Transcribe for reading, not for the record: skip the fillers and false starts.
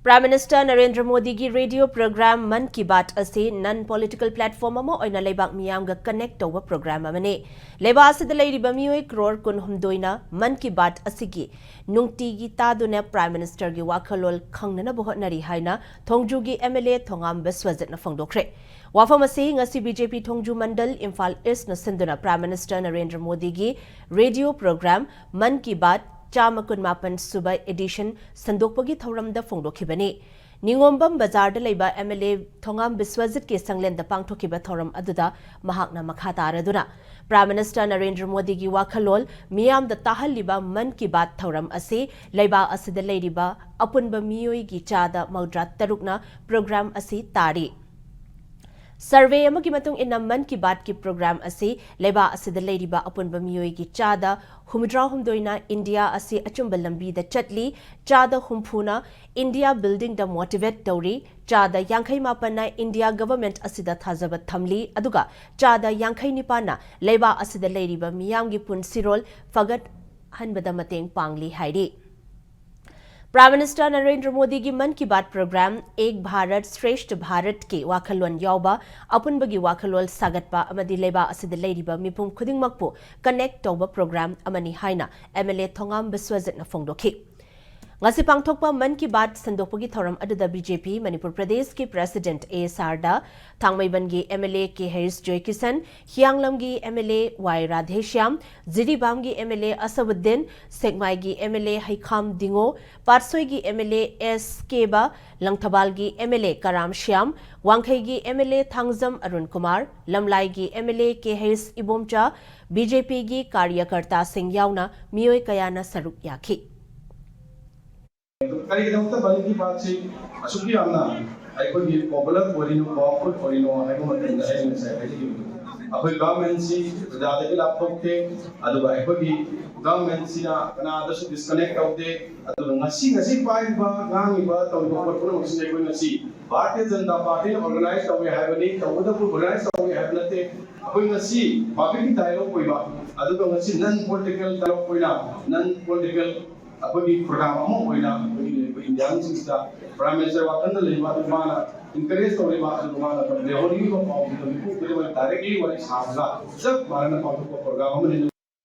Prime Minister Narendra Modi ki radio program Man Ki Baat ase non-political platform amo oina leibak miyam ga connect tawba program amane. Leiba asida leiriba miyoi crore kun humdoina Man Ki Baat asigi nungti gi taduna Prime Minister gi wakhalol khangnana bohotnari haina Thongju gi MLA Thongam Biswajit na phangdokre. Wafam ase ngasi BJP Thongju Mandal Imphal East na sinduna Prime Minister Narendra Modi gi radio program Man Ki Baat Chama Kunmapan Subai Edition Sandokpagi Thoramda Phongdokhibani. Ningombam Bazar da Laiba MLA Thongam Biswajit ke Sanglen da Pangthokiba Thoram aduda Mahakna Makhataraduna. Prime Minister Narendra Modi gi wakhalol miyam da tahaliba Man Ki Baat Thoram ase Laiba asida leiriba apunba miyoi gi chada maudrat tarukna program ase tari. Survey amagi matung ina Man Ki Baat ki program ase leiba asida leiriba apunba miyoi gi chada humdra humdoina India ase achumba lambi da chatli chada humphuna India building da motivate tawri chada yankhai mapana India government asida thajaba thamli aduga chada yankhai nipana leiba asida leiriba miyam gi punsirol fagat hanbada mateng pangli hairi. Prime Minister Narendra Modi ki Man Ki Baat program Ek Bharat Shreshth Bharat ke wakhalon yauba apunbagi wakhalol sagatpa amadi leba asida leiriba mipum khudingmakpo connect tawba program amani haina MLA Thongam Biswajit na phongdokhi. Ngasi pangthokpa Man Ki Baat sandokpagi thoram aduda BJP Manipur Pradesh ki President ASR da Thangmaiban gi MLA K Harris Joy Kisan Hianglam gi MLA Y Radheshyam Ziribam gi MLA Asawuddin Sekmai gi MLA Haikham Dingo Patsoi gi MLA S Keba Langthabal gi MLA Karam Shyam Wangkhai gi MLA Thangzam Arun Kumar Lamlai gi MLA K Harris Ibomcha BJP gi Karyakarta Singh yauna miyoi kayana saruk yakhi. करीगदमता मन की बात से असुकी आमना आइको भी popular ओरिनो popular ओरिनो आइको मतलब है मिलता है जी अभी गवर्नमेंट सी ज़्यादा के लाभ थे अदुबा आइको भी गवर्नमेंट सी ना कना आदर्श डिस्कनेक्ट होते अदुबा नसी पाई बा गांगी बा तो इनको पर मशीन आइको नसी भारतीय जनता पार्टी ऑर्गेनाइज तवे है बनी तो उधर पूरा ऑर्गेनाइज तवे है बनते अभी नसी पब्लिक डायलॉग कोई बा अदुबा नसी नॉन पॉलिटिकल डायलॉग कोई ना नॉन पॉलिटिकल अपनी प्रोग्राम अमो होइना इंडियन सिस्टा प्राइम मिनिस्टर वाकंद लेवा दुमाना इनकरेज तो लेवा दुमाना पर देहोरी को पाउ तो डायरेक्टली वाली साहब सब मारना पाउ को प्रोग्राम में